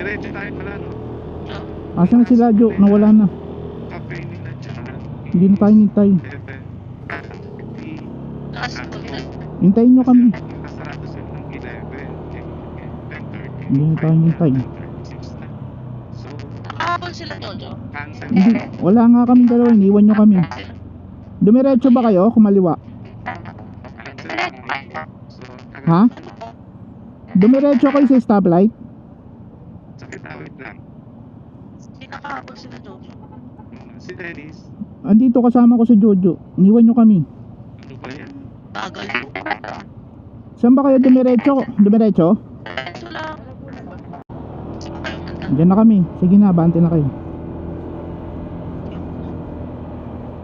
Diretso tayo pala, no? Asan na sila, Jo? Nawala na. Cafe nila dyan. Hindi na tayo nintay. Hintayin nyo kami. Nakasarado sila ng 11. 10:30. Hindi na tayo nintay. So, Nakakapon sila, Jojo. cancel. Hindi, wala nga kami dalawa. Iniwan nyo kami. Dumiretso ba kayo? Kumaliwa? Cancel na. So, Ha? Dumiretso kayo sa stoplight? Sakit awit lang. Hindi nakakapon sila, Jojo. Si Dennis, Andito kasama ko si Jojo. Iniwan nyo kami. ano ba yan? Tagal. Saan ba kayo dumiretso? Dumiretso? Ito lang. Sino kayo nanda? Diyan na kami. Sige na, bante na kayo.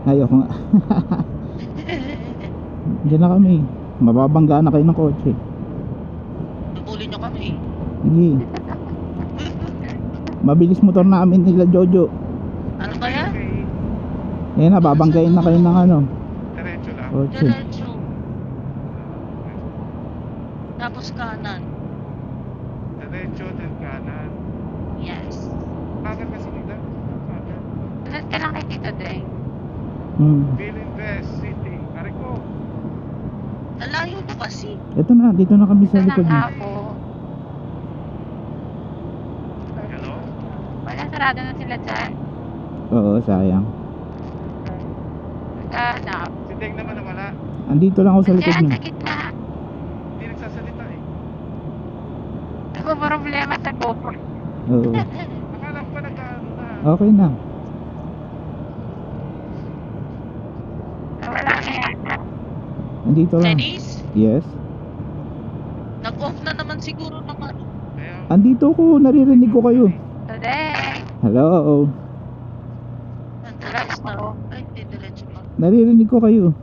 Ayoko nga. Diyan na kami. Mababangga na kayo ng kotse. Nabulin nyo kami. Sige. Mabilis motor namin nila Jojo. Ano ba yan? Eh na, babanggain na kayo ng ano. Diretso lang. Kotse. Diretso. Tapos kanan. Diretso, then kanan. Yes. Bakit kasi nila? Bakit? Saan ka lang kay Tito Deng? Bill Invest City. Ariko. Nalayo mo kasi. Ito na, dito na kami sa likod niya. Hello? Wala, sarado na sila dyan. Oo, sayang. Hanap. Si Deng naman na wala. Andito lang ako sa likod niya. gitna. Hindi nagsasalita eh. Ako problema sa GoPro. Oo. Akala ko pa nag-ano na. Okay na. Wala na yan. Andito lang. Dennis? Yes. Nag-off na naman siguro naman. Kaya, Andito ko, naririnig ko kayo. Today. Hello. Nandiras na off. Ay, hindi diretso pa. Naririnig ko kayo.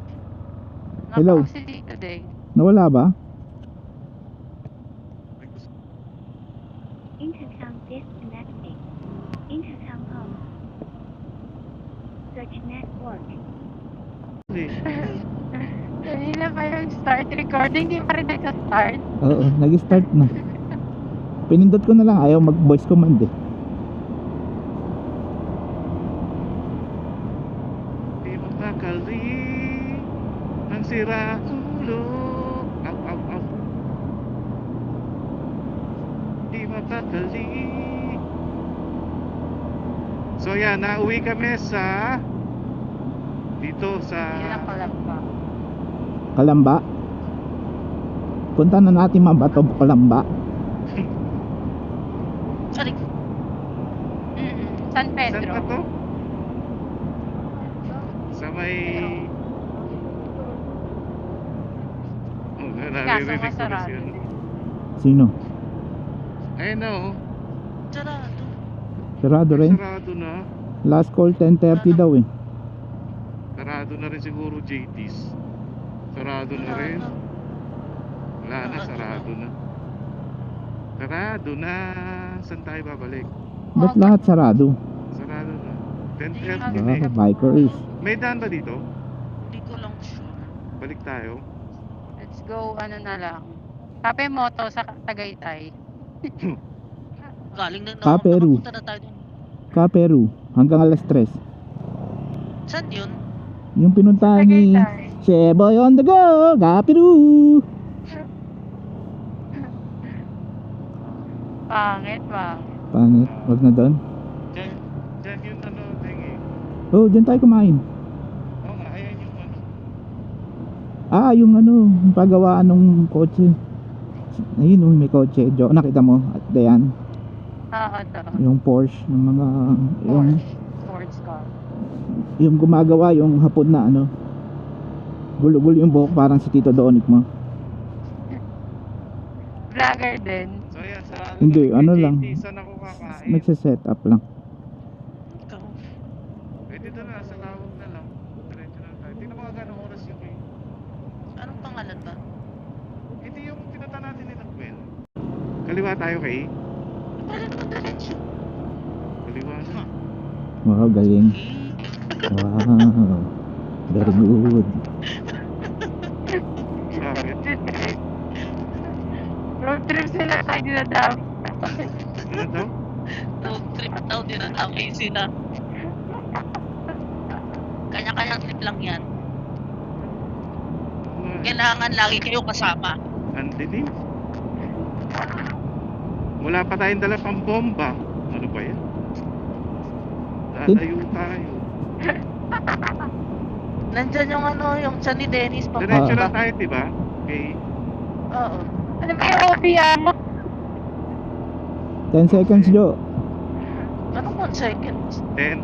Hello. Si Tito Deng. Nawala ba? Intercom disconnected. Intercom home. Search network. hindi. Kanina pa yung start recording, di pa rin nagsa-start. Oo, nag-start na. Pinindot ko na lang, ayaw mag-voice command eh. Di makakali ang sira ulo. Aw, aw, aw. Di makakali. So yan, nauwi kami sa dito sa Kalamba. Punta na natin Mabato, Kalamba. Sorry. San Saan Pedro. pa to? Sa may oh, naririnig ko na masarado. siya. Sino? Ayun na oh. Sarado. Sarado rin. Sarado na. Last call 10:30 daw eh. Sarado na rin siguro JT's. Sarado na rin. Wala na, sarado na. Sarado na. Saan tayo babalik? Ba't lahat sarado? Sarado na. 10:30 na eh. Bikers. May daan ba dito? Hindi ko lang sure. Balik tayo. Let's go, ano na lang. Kape Moto sa Tagaytay. Galing na Kaperu. nakapunta na tayo dun. Kaperu. Hanggang alas 3. Saan yun? Yung pinuntahan ni Sheboy on the go. Kaperu. Pangit ba? Pangit. Wag na doon. Diyan yung ano, tingi. Oh, dyan tayo kumain. Oo nga, ayan yung ano. Yung ano, yung paggawaan ng kotse. Ayun, may kotse. Jo, nakita mo? At dayan. Ito. Yung Porsche, yung mga yung Sports car. yung gumagawa yung hapon na ano. Gulo-gulo yung buhok parang si Tito Donic mo. Vlogger din. So ayan, sarado Hindi, na ano kay lang. JT. Saan ako kakain? Nagse-set up lang. Ikaw. Pwede doon na, sa lawag na lang. Diretso na tayo. Tingnan mo gano'ng oras yung kayo. Anong pangalan ba? Ito yung pinunta natin ni Gwen. Kaliwa tayo kay. Palit mo diretso. Kaliwa na. Wow, galing. Wow. Very good. Bakit? Road trip sila tayo dinadam. Ano to? Road trip daw, dinadamay sila. Kanya-kanyang trip lang yan. Kailangan lagi kayo kasama. Ang dilim. Wala pa tayong dala pang bomba. Ano ba yan? Lalayo tayo. Nandyan yung yung tiyan ni Dennis. Diretso Pampanga. lang tayo, diba? Okay. Oo. Ano ba yung OBR mo? 10 seconds, Jo. Anong 1 seconds? 10.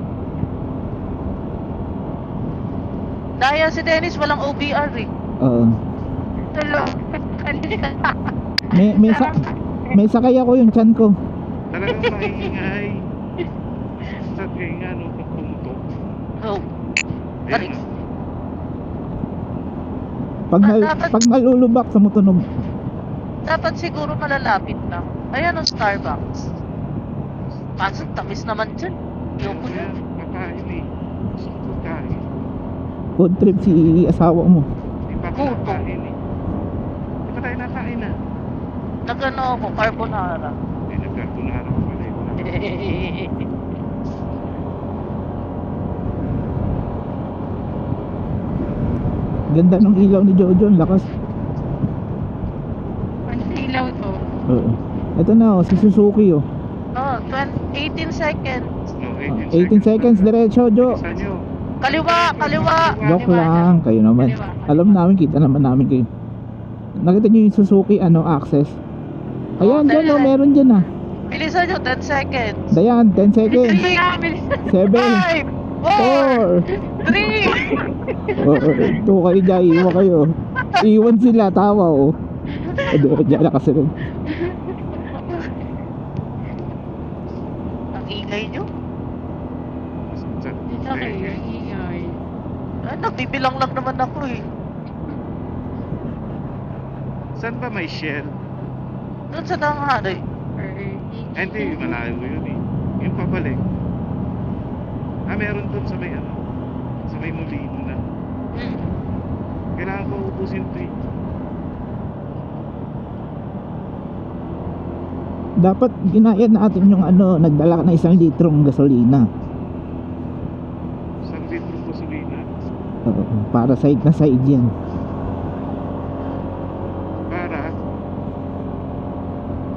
Dahil si Dennis walang OBR eh. Oo. Tulo. May sakay ako yung chan ko. Talagang maingay. Sa kaya no, kung pumutok. Oh. Ayan na. Pag nalulubak sa mutunog. Dapat siguro malalapit lang. Ayan ang Starbucks. Kaso tamis naman dyan. Ayoko na. Ayan, kakain eh. Gusto ko kain. Food trip si asawa mo. Di pa ako Gutom. nakain eh. Di pa tayo nakain na. Nagano ako, carbonara. Eh, nagkarbonara ko pala. Wala. Ganda ng ilaw ni Jojo, ang lakas. Ang silaw to. Oo. Ito na oh, si Suzuki oh. Oh, 18 seconds. No, 18 seconds diretso, Jo. Isa nyo. Kaliwa, kaliwa. Joke lang, kayo naman. Alam namin, kita naman namin kayo. Nakita niyo yung Suzuki Access. Ayan, dyan oh, meron dyan ah. Bilisan nyo, 10 seconds. Dayan, 10 seconds. 7, 5, 4, 4. 3. Oo, ito kayo dyan, iwan kayo. Iwan sila, tawa oh. Dyan na kasi rin. Ang ingay nyo. Ito kayo, ingay. Nagbibilang lang naman ako eh. Saan ba may shell? Doon sa tanghari. Ay, hindi, malayo yun eh. Yung pabalik. Meron doon sa may ano. Sa may Molino na. Kailangan ko ubusin ito eh. Dapat ginaya natin yung nagdala ka na 1 litrong gasolina. Isang litrong gasolina. Oo, para side na side yan.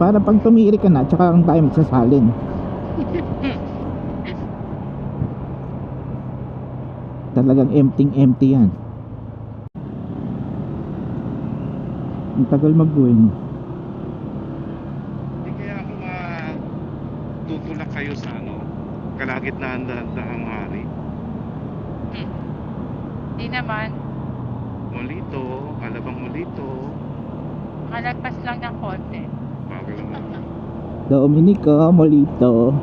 Para pag tumiri ka na, tsaka lang tayo magsasalin. Talagang empty yan. Ang tagal mag-going. Hindi kaya ako tutulak kayo sa kalagitnaan daang hari. Hindi naman. Molito, Alabang Molito. Malagpas lang ng konti. Bagal naman. Dominico Molito.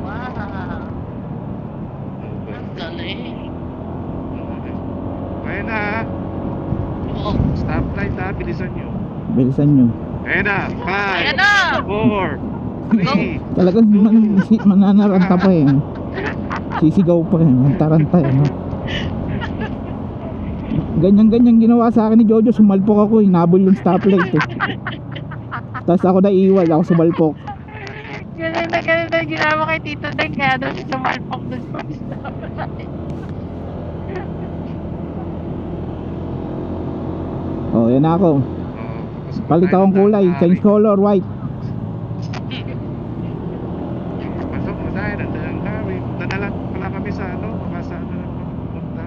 Wow. Okay. Ang galing. Okay. Kaya na ha. Oh, Stoplight ha, bilisan nyo. Bilisan nyo. Kaya na, ayan 5, na. 4, 3, Talagang mananaranta pa eh. Sisigaw pa eh. Taranta eh. No? Ganyan-ganyan ginawa sa akin ni Jojo. Sumalpok ako, hinabol yung stoplight eh. Tapos ako naiiwal, ako sumalpok. Ganun na ginawa kay Tito Den, kaya doon sumalpok doon sa stoplight. Oh, yan na ako. Palit akong kulay, change color, white. Pasok mo tayo, nandalang kami. Nanalat pala kami sa makasaan na lang pumunta.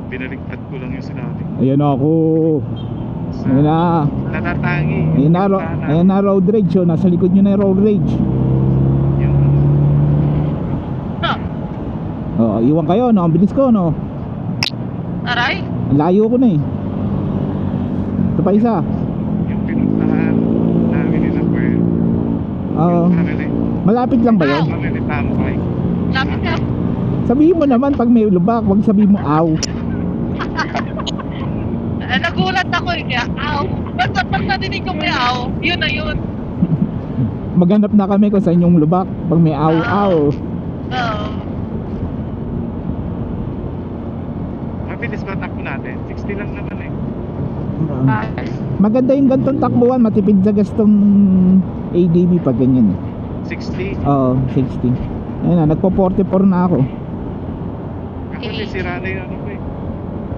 Binaligtad ko lang yung sinabi. Ayan ako. Ayan na. Natatangi. Ayan na road rage. Oh. Nasa likod nyo na yung road rage. Oh, iwan kayo, no? Ang bilis ko, no? aray. Ang layo ko na eh. Ito pa isa. Yung pinuntahan namin ni Napuel. Oo. Malapit lang ba yun? Kami ni Tambay. Lapit ka. Sabihin mo naman pag may lubak, wag sabihin mo aw. Nagulat ako eh. Kaya, aw. Basta pag nadinig ko may aw, yun na yun. Maghanap na kami kung saan yung lubak. Pag may aw, aw. Oo. Mabilis ba takbo natin? 60 lang naman eh. Ah, Maganda yung gantong takbuhan, matipid sa gastong ADB pag ganyan eh. 60. Oo, 60. Ayun na, nagpo 44 na ako. Ako may sira na yung ano ko eh.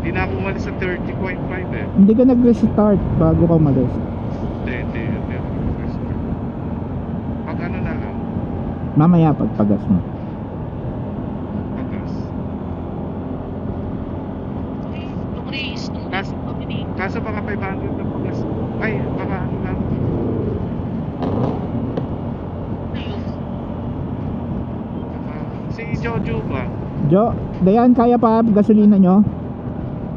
Hindi na ako umalis sa 30.5 eh. Hindi ka nag-restart bago ka umalis. Hindi ako nag-restart. Pag ano na lang, Mamaya pagpagas mo. pagkas. Lumaris. Kaso baka 500 na pagkas. Ay, baka ano lang. Ayun. Si Jojo ba? Jo, Dayan, kaya pa gasolina nyo?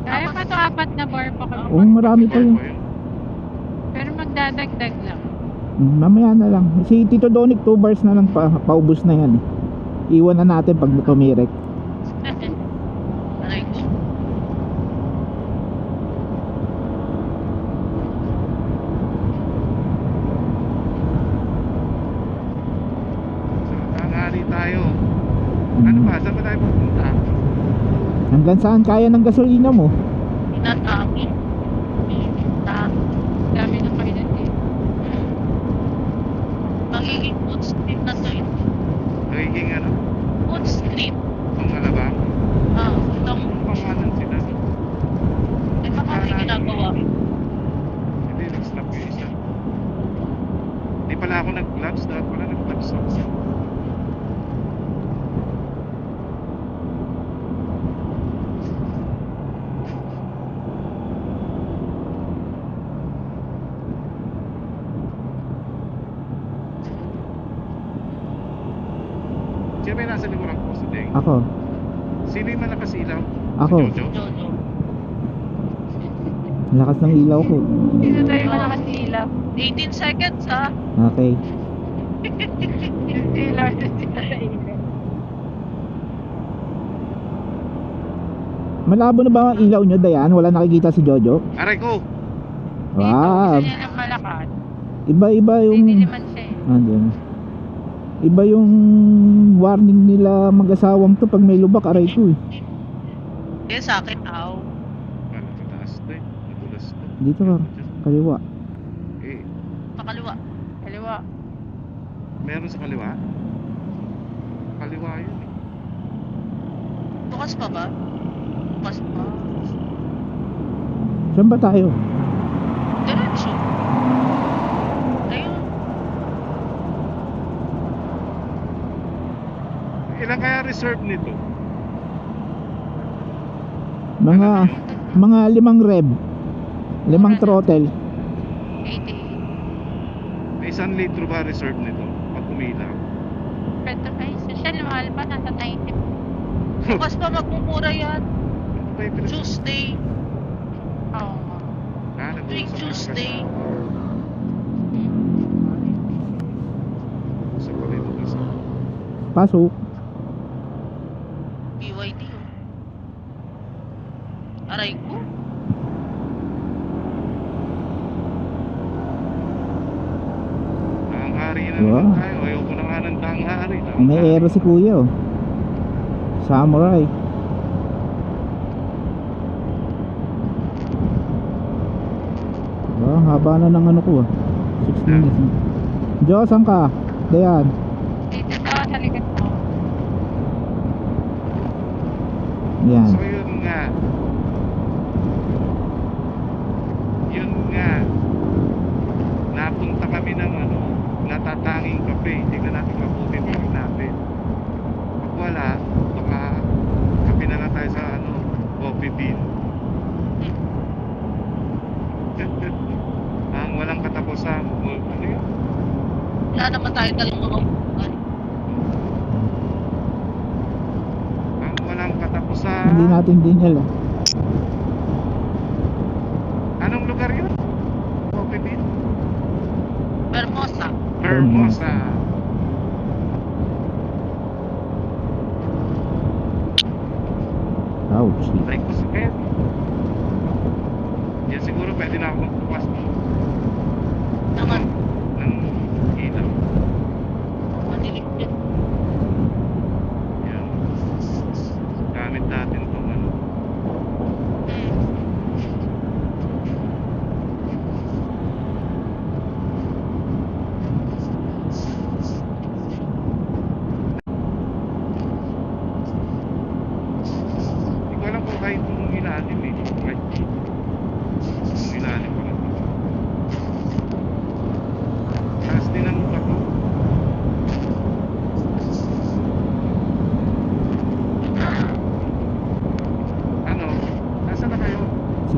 Kaya pa to 4 na bar pa kami. Oo, marami pa yun. Pero magdadagdag lang. Mamaya na lang. Si Tito Donic 2 bars na lang paubos na yan eh. Iwan na natin pag tumirek. Aray ko. So, tanghali tayo. Ano ba? Saan ba tayo pupunta? Hanggang saan kaya ng gasolina mo? Tinatangin. Dami na kayo na eh. Magiging food street na to eh. Nagiging ano? Food street. Ang alabang? Itong, Pangalan sila. may mga ginagawa. Hindi, nag-snap yung isa. Hindi pala ako nag-gloves. Dapat pala nag-gloves ako. Sino ba yung nasa likuran ko sa day? Ako. Sino yung malakas ilaw? Ako. Si Jojo? Jojo. Lakas ng ilaw ko. Dito tayo malakas ilaw. 18 seconds ha. Okay. Ilaw na sila sa ilaw. Malabo na ba ang ilaw nyo, Dayan? Wala nakikita si Jojo? Aray ko! Wow. Dito, yan ang malakas. Iba-iba yung... Hindi naman siya eh. Andun. Iba yung warning nila mag-asawang to pag may lubak, aray ko eh. Kaya sa akin, aw. Parang mataas to eh. Matulas to. Dito ka, kaliwa. Eh, Pakaliwa. Kaliwa. meron sa kaliwa? Kaliwa yun eh. Bukas pa ba? Bukas pa. Saan ba tayo? Diretso. Ayun. Ilan kaya reserve nito? Mga 5 rev. 5 throttle. 88. May 1 litro ba reserve nito? Pag umilaw? Pero ay, social mahal pa. Nasa 90. Bukas pa magmumura yan. Ano ba yung pinag- Tuesday. Oo. nag-uusap Tuwing ng Tuesday. kasama. Sa pala yung isa. Pasok. BYD oh. Aray ko. Tanghari na Wow. naman tayo. Ayoko na nga ng tanghari. May aero si kuya oh. Samurai. Ang haba na ng ano ko ah. 6 minutes. Jo, saan ka? Dayan. Dito sa likod mo. Yan. So yun nga. Yun nga. Napunta kami ng ano, natatanging kape. Tignan natin mabuti tingin natin. Pag wala, baka kape na lang tayo sa ano, coffee bean. Ang walang katapusan. Ano yun? Wala naman tayo dalang mga upuan. Ang walang katapusan. Hindi natin din alam. Anong lugar yun? Coffee bean? Hermosa. Hermosa. Ouch. Break ko sa bed. Yan siguro pwede na ako magbukas Naman. ng ilaw. Madilim yan. Yan. Gamit natin itong ano.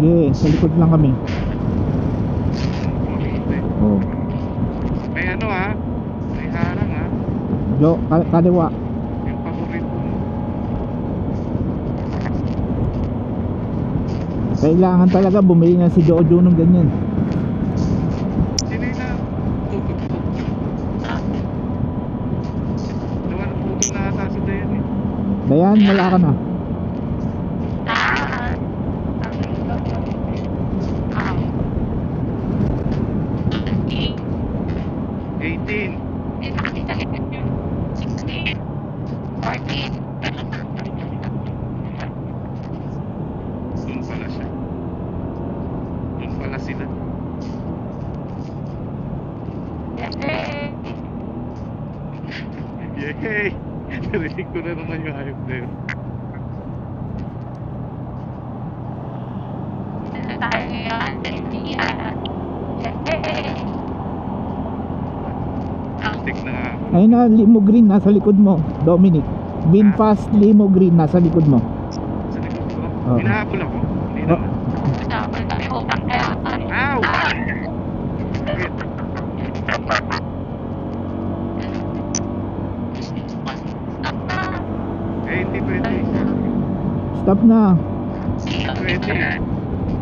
Sige, sa likod lang kami. Makita. Oh. May ano ha? May harang ha? Kaliwa. Yung paborito mo. Kailangan talaga bumili na si Jojo ng ganyan. Sino yung na? Tutugtog. Gawa ng putol na ata sa Dayan eh. Dayan, wala ka na. Ah. 18. Hindi nakakita likod niyo. 16. 14. Doon pala siya. Doon pala sila. Yay! Narinig ko na naman yung hayop na yun. Tayo yan. Tik na nga ako. Ayun na, limo green nasa likod mo, Dominic. Bin fast limo green nasa likod mo. Sa likod ko. Oo. Hinahabol ako. Hindi Oh. naman. Ow! Wait. 20. Stop na. Pwede.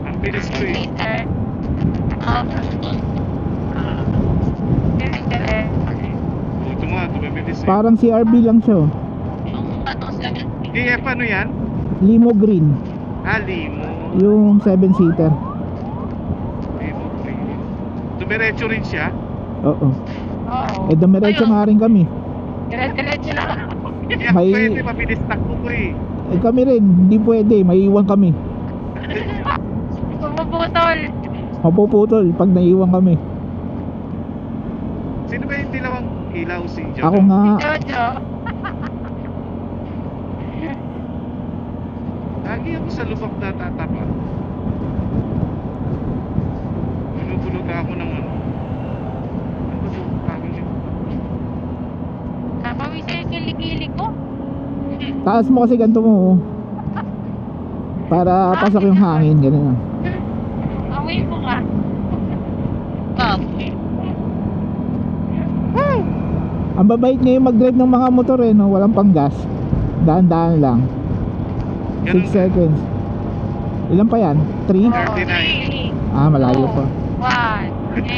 Ang bilis ko eh. Buto nga, tumabilis eh. Parang CRB lang siya. Oh. KF ano yan? Limo green. Limo. Yung 7-seater. Limo green. Dumiretso rin siya. Oo. Eh, dumiretso nga rin kami. Dire-diretso na. Hindi ako May- pwede, mabilis takbo ko eh. Eh, kami rin. Hindi pwede. Maiiwan kami. Pumuputol. Mapuputol pag naiiwan kami. Sino ba yung dilawang ilaw si Jojo? Ako nga. Jojo. Lagi ako sa lubak na tatapa. Bulog ako ng ano. Ano ba ito? Kagin yun? Napawisin yung kilikili ko. Taas mo kasi ganito mo. Oh. Para pasok yung hangin. Ganun. Amoy mo ka. Ang babait ngayon mag-drive ng mga motor eh, no? Walang panggas. Daan-daan lang. 6 Ganun. seconds. Ilan pa yan? 3? 39. Ah, malayo pa. 1.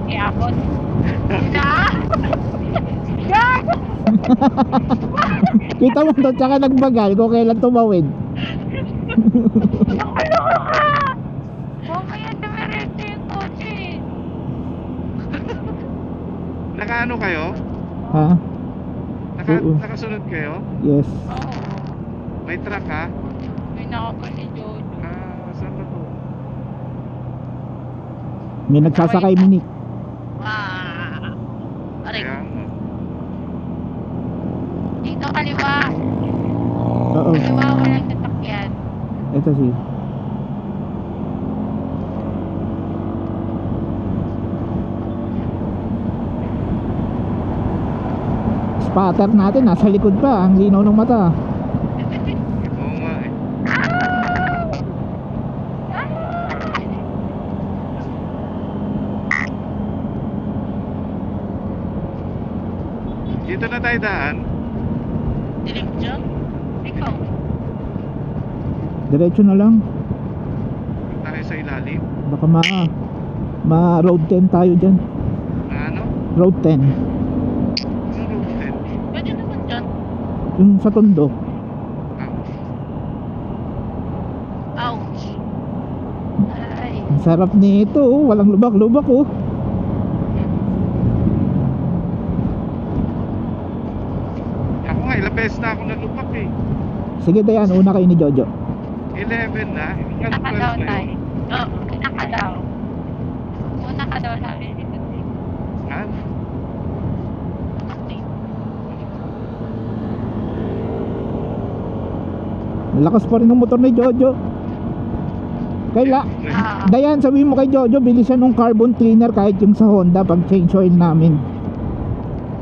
Iabot. Na! Yan! Kita mo to, tsaka nagbagal kung kailan tumawid. Nakuloko ka! Huwag kaya dumiretso yung kotse. Nakaano kayo? Ha? Oo. Nakasunod kayo? Yes. Oo. May truck ha? May nakapal ni Jojo. Saan ba to? May nagsasakay minik. Aray, Kaya nga. Dito kaliwa. Oo. Kaliwa walang sasakyan. Ito si. Spotter natin nasa likod pa. Ang linaw ng mata. Oo nga eh. Dito na tayo daan. dilim dyan. Ikaw. Diretso na lang. Tayo sa ilalim. Baka road 10 tayo dyan. Na ano? Road 10. Ano road 10? Pwede naman dyan. Yung sa Tondo. Ouch. Ay. Ang sarap nito. Oh. Walang lubak-lubak oh. Ako nga, ilang beses na ako nalupak eh. Sige Dayan, una kayo ni Jojo. 11 na. Hanggang Naka 12 daw na tayo. yun. Oo. Naka daw. Una ka daw sabi ni Tuti. Ha? Lakas pa rin ng motor ni Jojo. Dayan, sabihin mo kay Jojo, bilisan ng carbon cleaner kahit yung sa Honda pag change oil namin.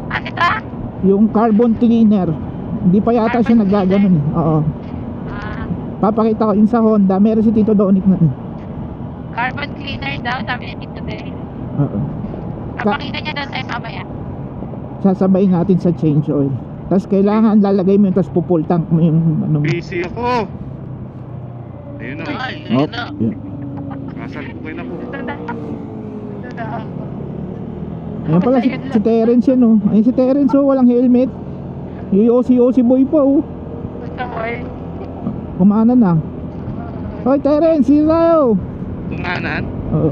Ano ta? Yung carbon cleaner. Hindi pa yata siya naggaganon. Oo. Papakita ko yung sa Honda. Meron si Tito Donic na. Carbon cleaner daw, sabi niya dito din. Oo. Papakita niya daw tayo mamaya. Sasabay natin sa change oil. Tapos kailangan lalagay mo yun, tapos pupull tank mo yung ano mo. Busy ako. Ayun na. Ay, Oh, ayun na. yun. Kasalpukin ako. Ito na. Ito na ako. Ayun pala si Terence yan oh. Ayun si Terence oh, walang helmet. Yung Yossi boy pa oh. Gusto mo eh. Kumanan na. Hoy Terence, sino tayo? Tumanan. Oo.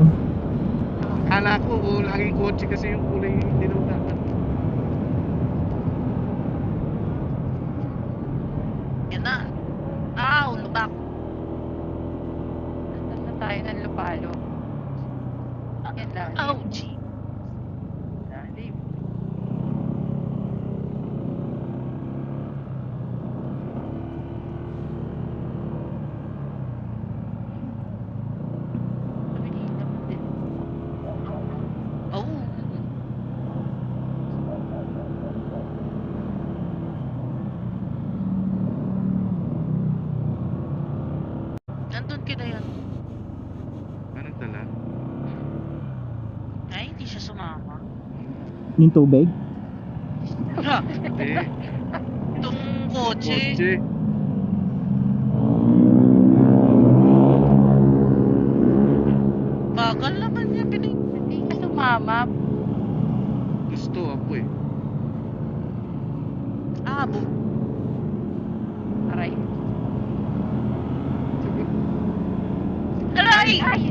Kala ko, laging kotse kasi yung kulay dilaw na. Yan na. Aw, lubak. Nasaan na tayo ng Lupalo? Yan lang. Ouch. Lalim. Tumingin naman din. Oh. Nandun ka na yan. Anong dala? Ay, hindi siya sumama. Yung tubig. Hindi. Itong kotse. Kotse. Bagal naman niya pining. Hindi ka sumama. Gusto ako eh. Abo. Aray. Aray! Ay!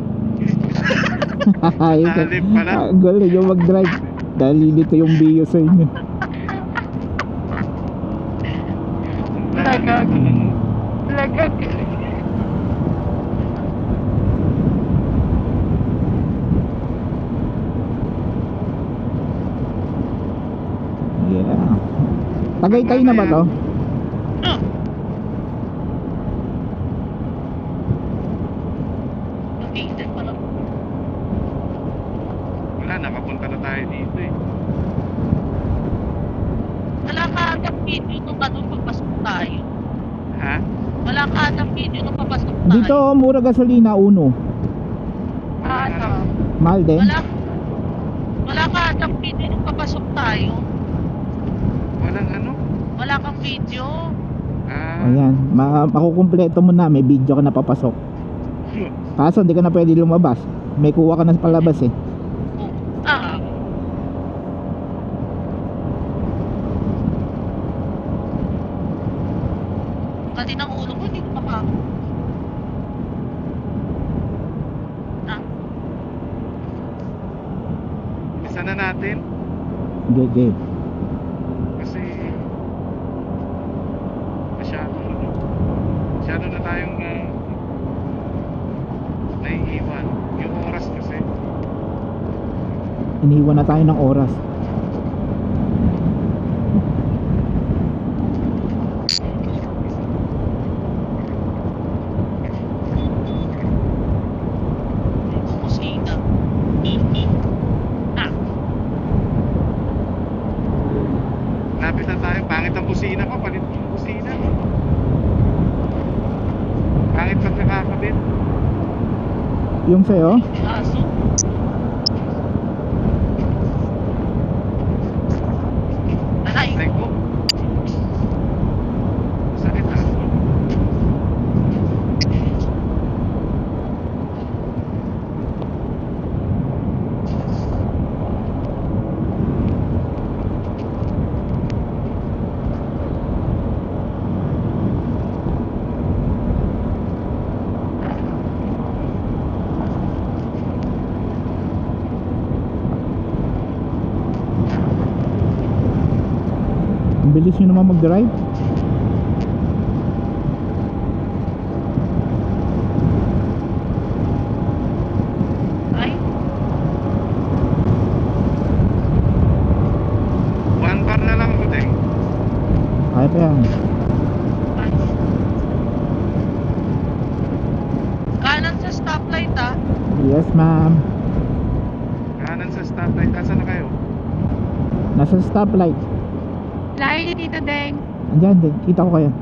Ayun ka. Lalim pala. Galing yung mag-drive. Dahil dito yung bio sa inyo. Lagag. Lagag. Yeah. Tagaytay na ba to? Hindi pa lang. Wala, nakapunta na tayo dito eh. Wala ka atang video nung ano papasok tayo. Ha? Wala ka atang video nung papasok tayo. Dito mura gasolina uno. Ano? Mahal din. Wala ka atang video nung papasok tayo. Walang ano? Wala kang video. Ah, Ayan, makukumpleto mo na, may video ka na papasok. Kaso hindi ka na pwede lumabas. May kuha ka na sa palabas eh. Oh. Ah. Kasi ng ulo ko, hindi ko pa. Ah. isa na natin. GG. Kasi masyado na tayong naiiwan. Yung oras kasi. Iniwan na tayo ng oras. Kusina. Ah. Lapit na tayo. Pangit ang kusina ko. Palit yung kusina. Pangit pag nakakabit. Yung sa'yo? Aso. Aray. Like ko. Sakit ah. Ang bilis nyo naman mag-drive. Ay. One bar na lang ako din. Kaya pa yan. Ay. Kanan sa stoplight ah. Yes ma'am. Kanan sa stoplight. Asan na kayo? Nasa stoplight. Layo niyo dito, Deng. Andyan din, kita ko kayo.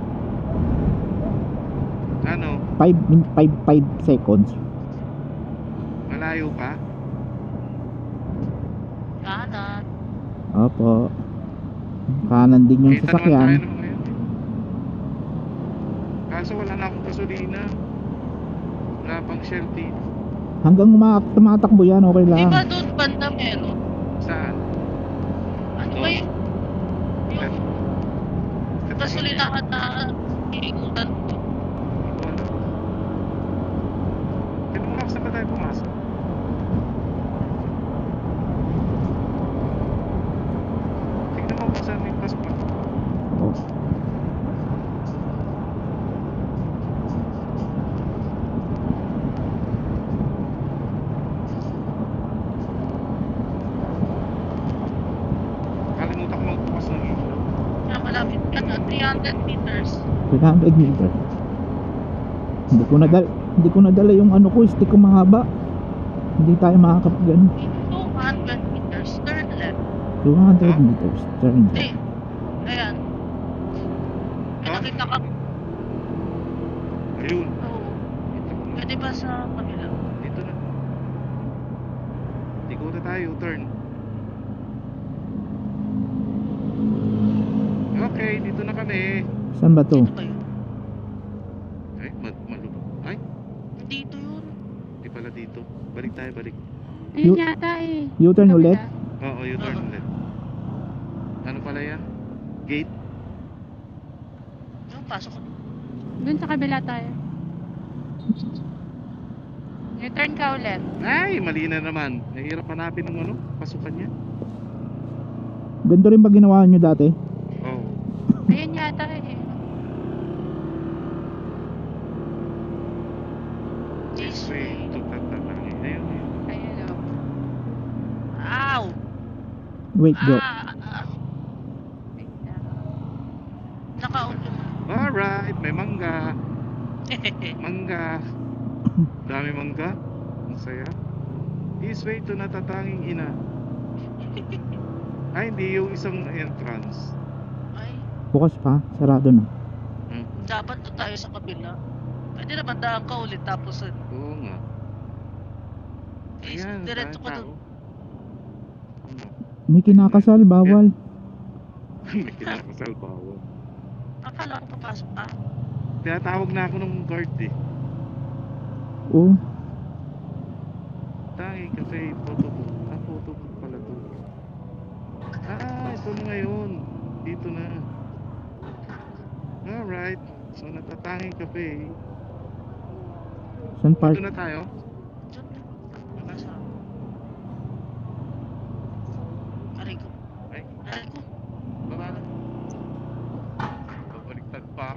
Ano? 5 seconds. Malayo pa? Kanan. Opo. Kanan din yung Kita naman tayo sasakyan. naman ngayon. Kaso wala na akong gasolina. Wala pang Shell dito. Hanggang tumatakbo yan, okay Di lang. ba doon banda meron? Saan? Ano Ito. ba yun? Yung Ito. gasolinahan na iikutan ko. Wala. Tinulak saan ba tayo pumasok? Tignan mo kung saan yung pasok. Oh. Kalimutan ko magbukas ng ilaw. Kaya malapit ka na, 300 meters. 300 meters. Hindi ko nadala yung ano ko, stick ko mahaba. Hindi tayo makakapagano. 200 meters, turn left. 200 meters. Turn Hindi. left. Ayan. May nakita ka. Ayun. Oo. Dito na. Pwede ba sa kabila? Dito na. Dito na tayo, turn. Okay, dito na kami. Saan ba to? Dito ba yun? Ay, malubog. Ay, Dito yun. di pala dito. Balik tayo, balik. Ayun Yu- yata eh. U-turn Kabila. ulit? Oo, you turn Oo. ulit. Ano pala yan? Gate? Yung pasok ko. Dun sa kabila tayo. U-turn ka ulit. Ay, mali na naman. Nahirap hanapin ng ano, pasukan niya. Ganito rin ba ginawa nyo dati? Oo. Ayun yata eh. This Wait, way. ito tatanangin. Ayun, ayun. Ayun o. Ow! Wait, go. Wait lang. Naka-auto. Alright, may mangga. Mangga. Dami mangga. Ang saya. This way to natatanging ina. Ay, hindi yung isang entrance. Ay, Bukas pa, sarado na. dapat doon tayo sa kabila. Pwede naman daan ka ulit tapos Oo nga. Ayan, diretso ka tao. doon. Ano? May kinakasal, bawal. May kinakasal bawal. Akala ko papasok ka. Tinatawag na ako ng guard eh. Oo. Tangi cafe, photo book. Ah, photo book pala to. Ah, ito na ngayon. Dito na. Alright. So, natatanging cafe. Saan park? Dito na tayo. Diyan. Nasa. Aray ko. Ay, Aray ko. baba na. Babaliktad pa.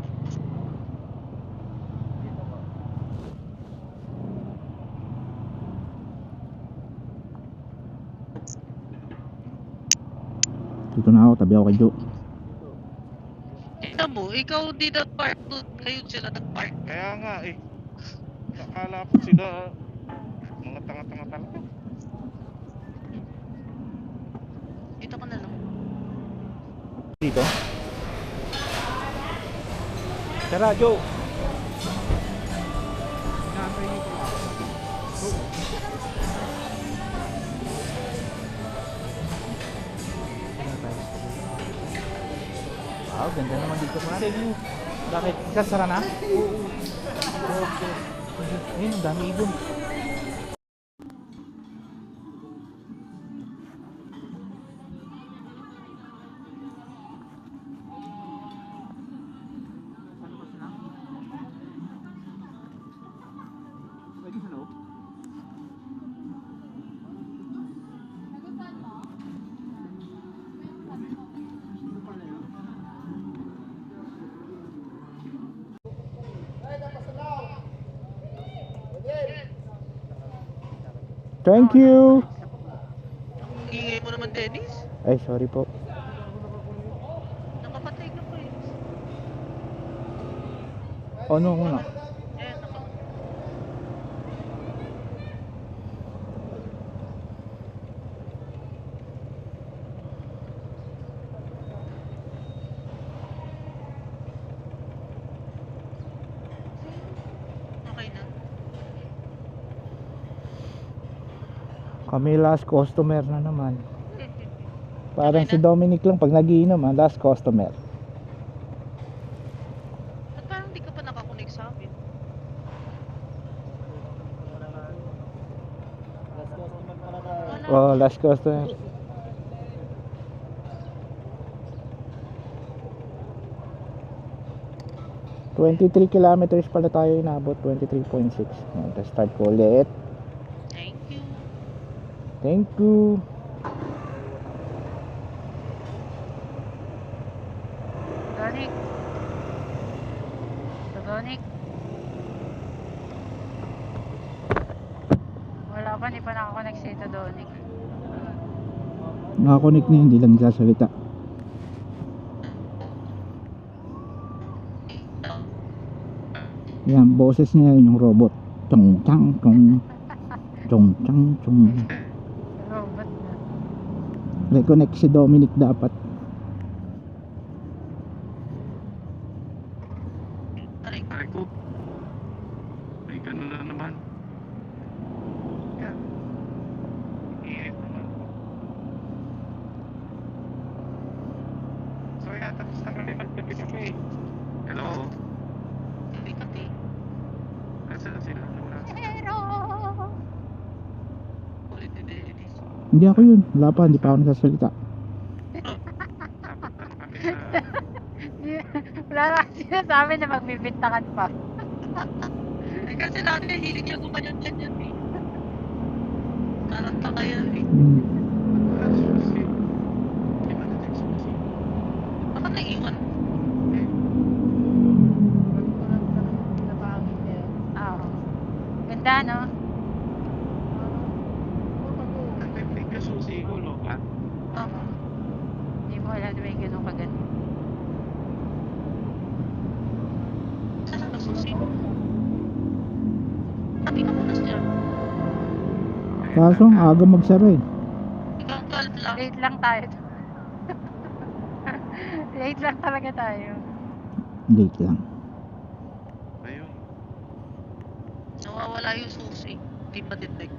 Dito na ako, tabi ako kay Joe. Tingnan mo, ikaw di nag-park doon. Ngayon sila nag-park. Kaya nga eh. Nakala ko sila mga tanga-tanga talaga. Dito ka na lang. Dito? Tara, Joe! Wow, ganda naman dito man. Bakit? Kasara na? Oo. Okay. Ayun, ang dami ibon. Pwede sa loob? Thank you! Ang ingay mo naman, Dennis. Ay, sorry po. Nakapatay ka pa eh. Ano ko na? Eh, naka... Kami last customer na naman. Parang si Dominic lang pag nagiinom, last customer. Ba't parang di ka pa nakakunik sa amin? Wala. Oh, last customer. ...23 kilometers pala tayo inabot, 23.6. Start ko ulit. Thank you. Thank you. Donic. Donic. Wala pa, hindi pa nakakonect si Ito Donic. Nakakonect na, hindi lang nagsasalita. Yan, boses niya yun, yung robot. Chong chang chong. Chong chang chong. Robot na. Reconnect si Dominic dapat. Aray, Ay ko. Ay, ganun na naman. Yan. Init naman. So, yan. Tapos na kami magpapit-kami. Hello? hindi ka ti. Nasaan sila? Wala. Pero... Ulit hindi. Hindi ako yun. Wala pa, hindi pa ako nagsasalita. Dapat lang kami sa... Wala na sinasabi na magbibintangan pa. Eh, kasi dati hilig niya gumanyan-ganyan eh. Parang taka yan eh. Wala susi. Di ba natin susi? Baka naiwan. Oo. Ganda, no? Nagpipig ka susi ko, loka. Oo. Hindi mo alam na may ganun kaganda. Saan ang susi? Sabi ka muna siya. Kaso, ang aga magsara eh. Ikaw 12 lang. Late lang tayo. Late lang talaga tayo. Late lang. Ayun. Nawawala yung susi. Hindi pa detect.